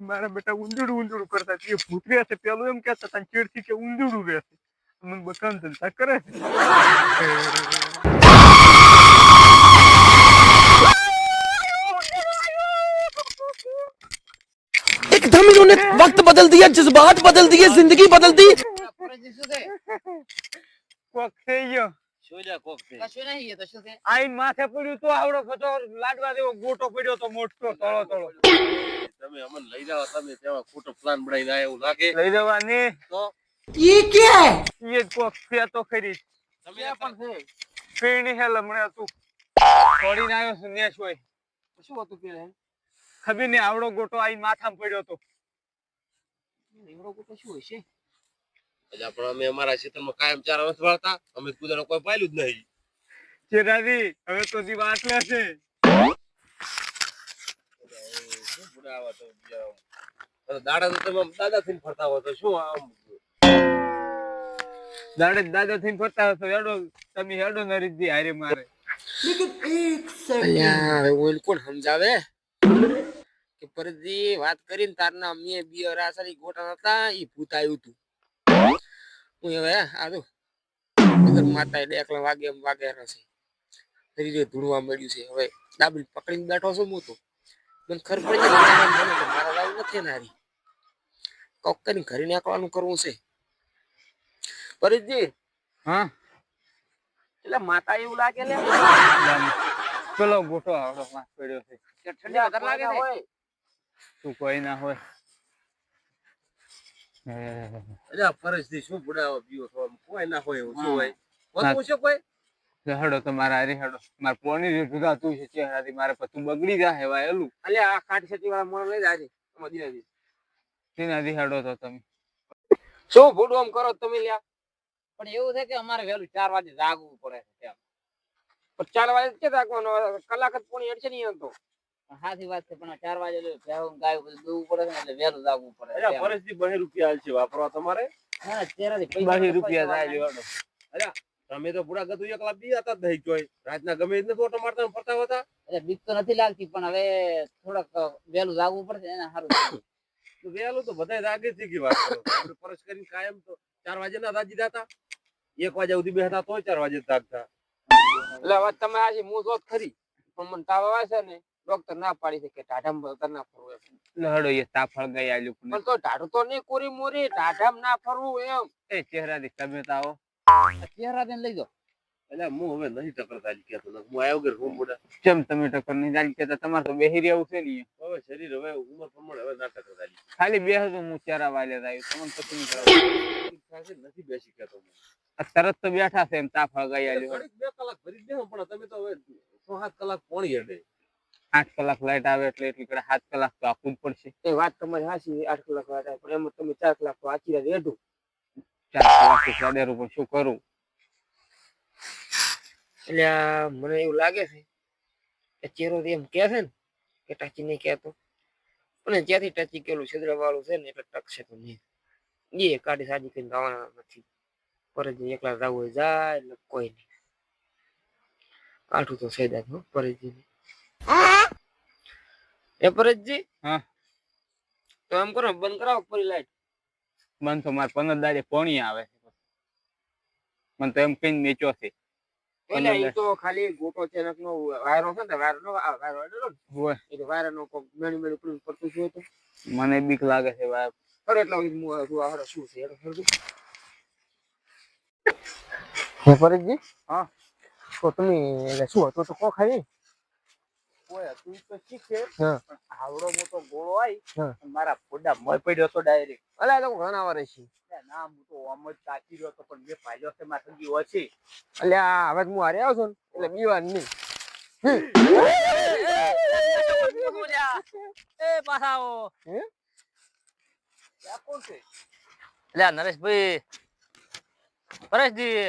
મારા બેટા ઊંધુડું કરતા તે ભૂત રહેશે પેલું એમ કેતા હતા ચેડથી કે ઊંધુડું રહેશે મને બકાન ધંધા કરે एकदम इन्होंने वक्त बदल दिया, जज्बात बदल दिए, जिंदगी बदल दी। કોક થઈ ગયો આઈન માથે પડ્યું તો આવડો ફતો લાડવા જેવો ગોટો પડ્યો તો મોટો તળો તળો તમે અમને લઈ જાવ તમે તેમાં ખોટો પ્લાન બનાવીને આયા એવું લાગે લઈ જવાની તો ये क्या है? એ કોક છે તો ખરી તમે પણ છે પીણી હે લમણે તું છોડીને આવ્યો છું નેસ હોય શું હતું પેલે ખબર ને આવડો ગોટો આઈ માથામાં પડ્યો તો એવડો કોઈ શું હોય છે એટલે પણ અમે અમારા ક્ષેત્રમાં કાયમ 4 વર્ષ વાળતા અમે કુદાનો કોઈ પાયલું જ નહીં ચેરાજી હવે તો દી વાટલા છે શું પુરાવા તો દાડા તો તમે દાદા થઈને ફરતા હો તો શું આમ દાદા થઈને ફરતા હશો હેડો તમે હેડો નરીજી હારે મારે लेकिन एक અલ્યા હવે ઓઈલ કોણ સમજાવે કે પરજી વાત કરીને તારના મે બિયરા સારી ગોટા હતા ઈ ભૂત આવ્યું તું હું હવે આ તો મગર માતા ડેકલા વાગે એમ વાગે રહેશે શરીરે ધૂળવા મળ્યું છે હવે ડાબલ પકડીને બેઠો છું હું તો મને ખબર પડી ગઈ મારા લાવ નથી નારી કોક કરીને ઘરે નીકળવાનું કરવું છે પરજી હા એટલે માતા એવું લાગે લે પેલો ગોટો આવડો માં પડ્યો છે કે ઠંડી વધારે લાગે છે તું કોઈ ના હોય અરે પરસથી શું બુડાવો પીવો છો કોઈ ના હોય શું હોય હોતું છે કોઈ હેડો તમારા હારે હેડો માર પોણી જુદા તું છે ચહેરાથી મારે પતું બગડી જાય હેવા એલું અલે આ કાઠી સતી વાળા મોણ લઈ જાજે મદીનાથી તેનાથી હેડો તો તમે શું ભૂડું આમ કરો તમે લ્યા પણ એવું છે કે અમારે વહેલું 4 વાગે જાગવું પડે છે પણ 4 વાગે કે જાગવાનો કલાક જ પોણી અડશે નહીં તો સાચી વાત છે પણ 4 વાગે ભેહું ગાય બધું દોવું પડે ને એટલે વહેલું જાગવું પડે અરે પરસથી 2 રૂપિયા છે વાપરવા તમારે હા ચહેરાથી બાકી રૂપિયા જાય હેડો અરે તમે તો બુડા ગતું એકલા બી હતા જ નહીં જોઈ રાતના ગમે જ નથી ઓટો મારતા ફરતા હતા એટલે બીક તો નથી લાગતી પણ હવે થોડક વહેલું જાગવું પડશે એને સારું તો વહેલું તો બધાય જાગે છે કે વાત કરો આપણે પરસ કરીને કાયમ તો 4 વાગે ના રાજી જાતા 1 વાગ્યા સુધી બેઠા તોય 4 વાગે જાગતા એટલે હવે તમે આજે હું જોત ખરી પણ મને તાવ આવે છે ને ડોક્ટર ના પાડી છે કે ટાઢામાં ના ફરવું હેડો એ તાફળ ગઈ આલ્યું પણ તો ટાઢું તો નહીં કોરી મોરી ટાઢામાં ના ફરવું એમ એ ચહેરાથી તમે તો આવો ચહેરા તેને લઈ જાઓ એટલે હું હવે નહીં ટકરતા જ કેતો હું આવ્યો કે રૂમ મોડા કેમ તમે ટક્કર નહીં જાણી કેતા તમારે તો બેહી રહેવું છે ને હવે શરીર હવે ઉંમર પ્રમાણે હવે ના ટકરતા ખાલી બેહો તો હું ચારા વાલે આવ્યું તમને પછી નહીં કરાવું નથી બેસી કેતો તરત તો બેઠા છે એમ તાફળ ગઈ આલ્યું 2 કલાક ભરી દેવો પણ તમે તો હવે 6-7 કલાક પોણી હેડે 8 કલાક લાઈટ આવે એટલે એટલી કડા 7 કલાક તો આપવું જ પડશે એ વાત તમારી હાચી 8 કલાક વાત આવે પણ એમાં તમે 4 કલાક તો આચી રેડું 4 કલાક થી સાડેર ઉપર શું કરું એટલે મને એવું લાગે છે કે ચેરો એમ કે છે ને કે ટચી નહીં કહેતો પણ જ્યાંથી ટચી કેલું છેદરા વાળું છે ને એટલે ટકશે તો નહીં એ કાઢી સાજી કરીને જવાના નથી પરજી એકલા જવું હોય જાય એટલે કોઈ નહીં કાઠું તો સેદા હો પરજી એ પરજી હા તો એમ કરો બંધ કરાવો પરી લાઈટ મન તો માર 15 દાડે પોણી આવે છે મન તો એમ કઈ મેચો છે એટલે એ તો ખાલી ગોટો છે નકનો વાયરો છે ને વાયરો હોય એ વાયરાનો કો મેણી મેણી પડતું શું તો મને બીક લાગે છે ભાઈ અરે એટલા શું છે હે પરજી હા તો તમે એટલે શું હતો તો કો ખાઈ ઓય તું તો ઠીક છે હા આવડો મોટો ગોળો આવી હા મારા ફોડા મય પડ્યો તો ડાયરેક્ટ અલા તો ઘણા વારે છે ના હું તો આમ જ તાકી રહ્યો તો પણ બે ફાયદો છે માર સંગી ઓછી એટલે હવે હું હારે આવ્યો છું એટલે બીવાર નહીં એ પાછાઓ હે આ કોણ છે એટલે નરેશભાઈ પરેશજી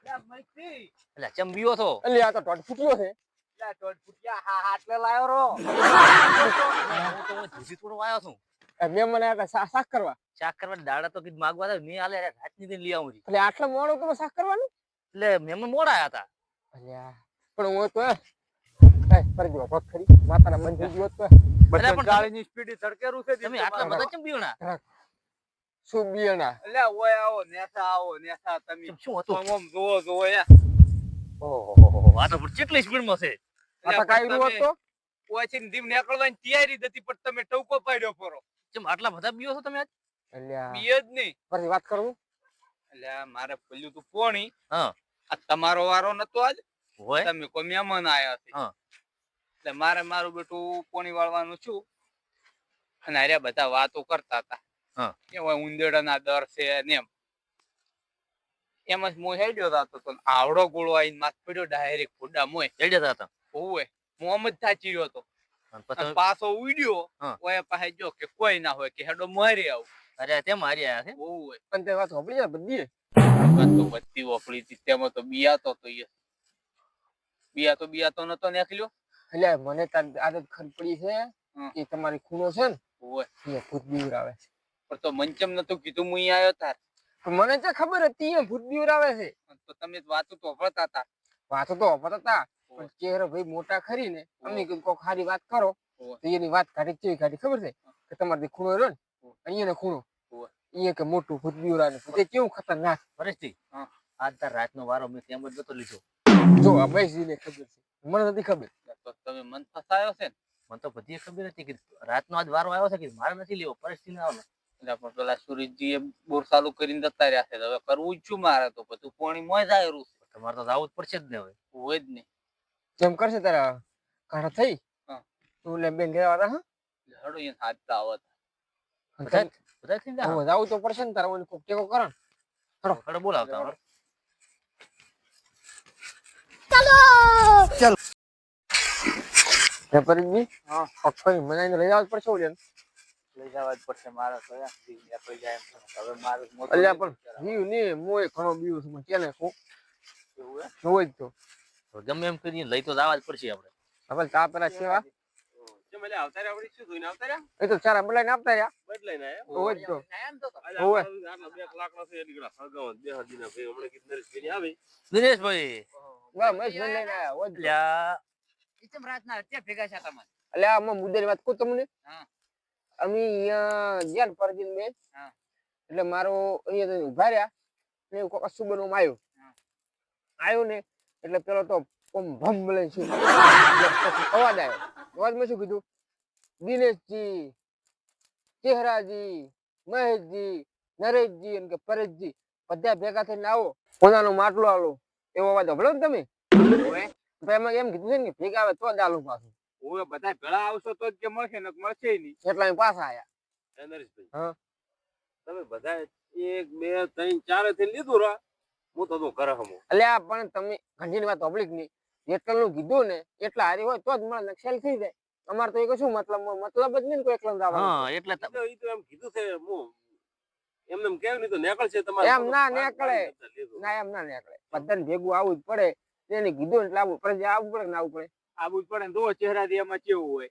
લા મૈત્રી એટલે ચંબીઓ છો એટલે આ તો ટોટ ફૂટ્યો છે લા ટોટ ફૂટ્યા હા હાટલે લાયો રો હું તો ધૂસી થોડો આવ્યો છું મેં મને શાક કરવા શાક કરવા દાડા તો કીધું માગવા દે નહીં હાલે રાતની દિન લઈ આવું છું એટલે આટલા મોડું તમે શાક કરવાનું એટલે મેમન મોડા આવ્યા હતા અલ્યા પણ હું તો પર જો ભગ ખરી માતાના બંધ થઈ ગયો તો બધા પણ ગાડીની સ્પીડ ધડકેરું છે તમે આટલા બધા ચમ બીવણા શું બિયાણા એટલે ઓય આવો નેસા તમે શું હતું આમ જોવો યાર ઓહો આ તો કેટલી સ્પીડમાં છે આ કાઈ નું હતો ઓયથી ધીમ નીકળવાની તૈયારી જ હતી પણ તમે ટવકો પાડ્યો પરો ચમ આટલા બધા બીવો છો તમે આજ અલ્યા બીએ જ નહીં પછી વાત કરું એટલે મારે ભૂલ્યું તું પોણી હા આ તમારો વારો નતો આજ હોય તમે કોઈ મહેમાન આયા છે હા. એટલે મારે મારું બેટું પોણી વાળવાનું છું અને હારે બધા વાતો કરતા હતા હા. કે ઓય ઉંદેડાના દર છે ને એમ જ મોય હેડ્યો જાતો તો આવડો ગોળો આવીને માથ પડ્યો ડાયરેક્ટ ફોડા મોય જડ્યા હતા ઓય મોમ જ થાચી રહ્યો હતો અને અને પછી પાછો ઉડ્યો હા. ઓય પાસે જો કે કોઈ ના હોય કે હેડો મારી આવ અરે તે મારી આયા છે ઓય પણ તે વાત હોપડી જાય બધી વાત તો બધી વપડી હતી તેમાં તો બિયાતો તો એ બિયાતો નતો નીકળ્યો એટલે મને તાર આદત ખબર પડી છે હમ. કે તમારી ખૂણો છે ને ઓય એ ભૂત બીવરાવે છે પણ તો મંચમ નતું કીધું હું અહીં આવ્યો તાર પણ મને તો ખબર હતી એ ભૂત બીવરાવે છે તો તમે વાતો તો ભરતા હતા વાતો તો હોપત હતા પણ ચહેરો ભાઈ મોટા ખરી ને અમને કીધું કોક સારી વાત કરો તો એની વાત કાઢી કેવી કાઢી ખબર છે કે તમારી ખૂણો રહ્યો ને અહીંયા ખૂણો અહીંયા કે મોટું ભૂત બીવરાવે તે કેવું ખતરનાક પરિસ્થિતિ આજ તાર રાતનો વારો મેં તેમ જ નતો લીધો જો આ મહેશજીને ખબર છે મને નથી ખબર તો તમે મન ફસાયો છે ને મને તો બધી ખબર હતી કે રાતનો આજ વારો આવ્યો છે કે મારે નથી લેવો પરિસ્થિતિ આવે એટલે પણ પેલા સુરેશજી એ બોર ચાલુ કરીને જતા રહ્યા છે તો હવે કરવું જ છું મારે તો બધું પાણી મોય જાય રહ્યું છે તમારે તો જવું જ પડશે જ ને હવે હોય જ નહીં જેમ કરશે તારા કાઢા થઈ હા. તું લે બેન ગયા હતા હડો અહીંયા હાથતા આવત બધા બધા થઈ જાય જાવું તો પડશે ને તારા ઓલી કોક ટેકો કરણ ખડે બોલાવતા હવે વેપારીજી હા. પક્કઈ મનાઈને લઈ આવવા પડશે ઓલી લઈ જવા જ પડશે મારે તો નીકળી જાય એમ છે. હવે મારું મોટું અલ્યા પણ બીવ ને મોય ઘણો બીવ છું કેને કો એવું હે? હોય જ તો હવે ગમે એમ કરીને લઈ તો જવા જ પડશે આપણે હવે તા પેલા સેવા કેમ એટલે આવતા રહ્યા વળી શું જોઈને આવતા રહ્યા? એ તો ચારા બદલાઈને આપતા રહ્યા બદલાઈને આયા? હોય જ તો એમ તો હોય આટલા 2 કલાકનો છે નીકળ્યા સગાવો બે હદીના ભાઈ હમણાં કીધું નરેશભાઈ આવી દિનેશભાઈ વાહ મસ્ત લઈને આયા હોય જ તો. લ્યા ઇચમ રાતના ત્યાં ભેગા છે તમે અલ્યા આમાં મુદ્દાની વાત કહું તમને હા. અમે અહીંયા ગયા ને પરજીન બેન હા. એટલે મારો અહીંયા ઉભા રહ્યા ને એવું કોક શું બનવામાં આવ્યું હા. આવ્યું ને એટલે પેલો તો ભમ લઈને શું અવાજ આવ્યો અવાજમાં શું કીધું દિનેશજી ચહેરાજી મહેશજી નરેશજી અને કે પરેશજી બધા ભેગા થઈને આવો પોતાનો માટલો આલો એવો અવાજ સાંભળો ને તમે તો એમાં એમ કીધું છે ને કે ભેગા આવે તો જ આલું પાછું ઓય બધા ભેળા આવશો તો જ કે મળશે ને મળશે નહીં એટલે અમે પાછા આયા નરેશભાઈ હા. તમે બધા 1 2 3 4 થી લીધું રા હું તો ઘરે હમો અલ્યા પણ તમે ઘંટીની વાત પબ્લિક ની જેટલું કીધું ને એટલા હારી હોય તો જ મળે સેલ થઈ જાય અમારે તો એ કશું મતલબ જ નહીં કોઈ એકલા જવાનું હા એટલે ઈ તો એમ કીધું છે હું એમ કેવ નહીં તો નીકળશે તમારે એમ ના નીકળે ના એમ ના નીકળે બધાને ભેગું આવવું જ પડે એને કીધું એટલે આવવું પડે આવવું પડે ને આવવું પડે આવું જ પડે ને તો ચહેરાથી એમાં કેવું હોય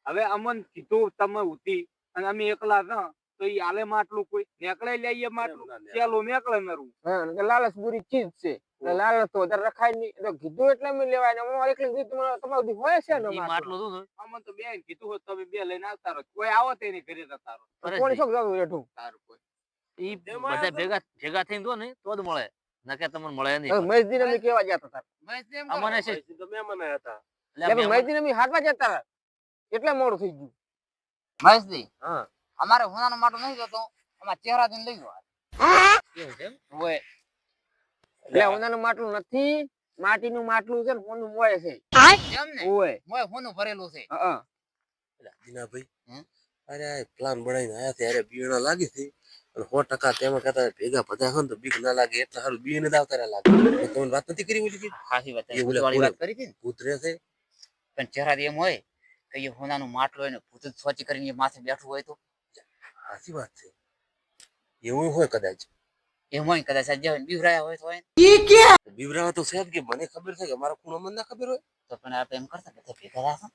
હવે અમન કીધું તમે ઉતી અને અમે એકલા હતા તો ઈ આલે માટલું કોઈ નીકળે લઈએ માટલું ચાલો નીકળે નરું હા અને કે લાલચ બુરી ચીજ છે એટલે લાલચ તો વધારે રખાય નહીં એટલે કીધું એટલે અમે લેવાય ને અમારે એકલી કીધું તમારું દી હોય છે ને ઈ માટલું શું અમન તો બેન કીધું હોત તમે બે લઈને આવતા રહો કોઈ આવો તેની ઘરે જતા રહો કોણ શોખ જવું રેઠું તારું કોઈ ઈ બધા ભેગા થઈને દો ને તો જ મળે નકે તમને મળે નહીં હવે મહેશજી ને અમે કેવા જતા હતા અમને છે તો મહેમાન હતા એટલે મહેશજી ને અમે હાથમાં જતા હતા એટલે મોડું થઈ ગયું મહેશજી હા અમારે હોનાનો માટો નહીં જતો અમાર ચહેરા દિન લઈ ગયો એવું છે હોય એટલે ઉનાનું માટલું નથી માટીનું માટલું છે ને હોનું મોય છે એમ ને ઓય મોય હોનું ભરેલું છે હા દીનાભાઈ અરે આ પ્લાન બનાવીને આયા ત્યારે બીણા લાગી હતી અને 100% તેમાં કહેતા ભેગા બધા હોય ને તો બીક ના લાગે એટલે સારું બીને જ આવતા લાગે મેં તમને વાત નથી કરી ઓલી હાસી વાત એ ઓલા વાળી વાત કરી હતી ને ભૂત રહે છે પણ ચહેરા એમ હોય કે એ હોનાનું માટલું હોય ને ભૂત જ સ્વચ્છ કરીને એ માથે બેઠું હોય તો સાચી વાત છે એવું હોય કદાચ એમ હોય કદાચ આજે બીવરાયા હોય તો હોય બીવરાવા તો છે જ કે મને ખબર છે કે મારા ખૂણો મને ના ખબર હોય તો પણ આપણે એમ કરતા બધા ભેગા રાખો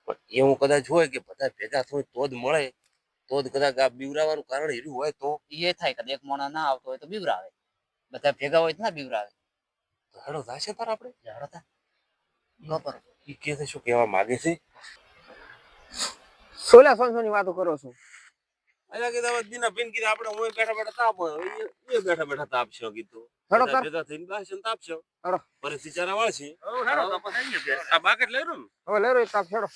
પણ એવું કદાચ હોય કે બધા ભેગા થાય તો જ મળે તો જ કદાચ આ બીવરાવાનું કારણ એવું હોય તો એ થાય કદાચ એક મોણા ના આવતો હોય તો બીવરાવે બધા ભેગા હોય તો ના બીવરાવે હેડો થશે તાર આપણે જાડો તા બપોર ઈ કે છે શું કહેવા માંગે છે સોલા સોની વાતો કરો છો અલ્યા કીધું હવે દીના બેન કીધું આપણે હું બેઠા બેઠા તાપ એ બેઠા બેઠા તાપશો કીધું હેડો બધા કર. ભેગા થઈને બાસન તાપશો હેડો. પરિસ્થિતિ ચારા વાળશે આ બાકેટ લઈ રહ્યો ને હવે લેરો એક કાપ છેડો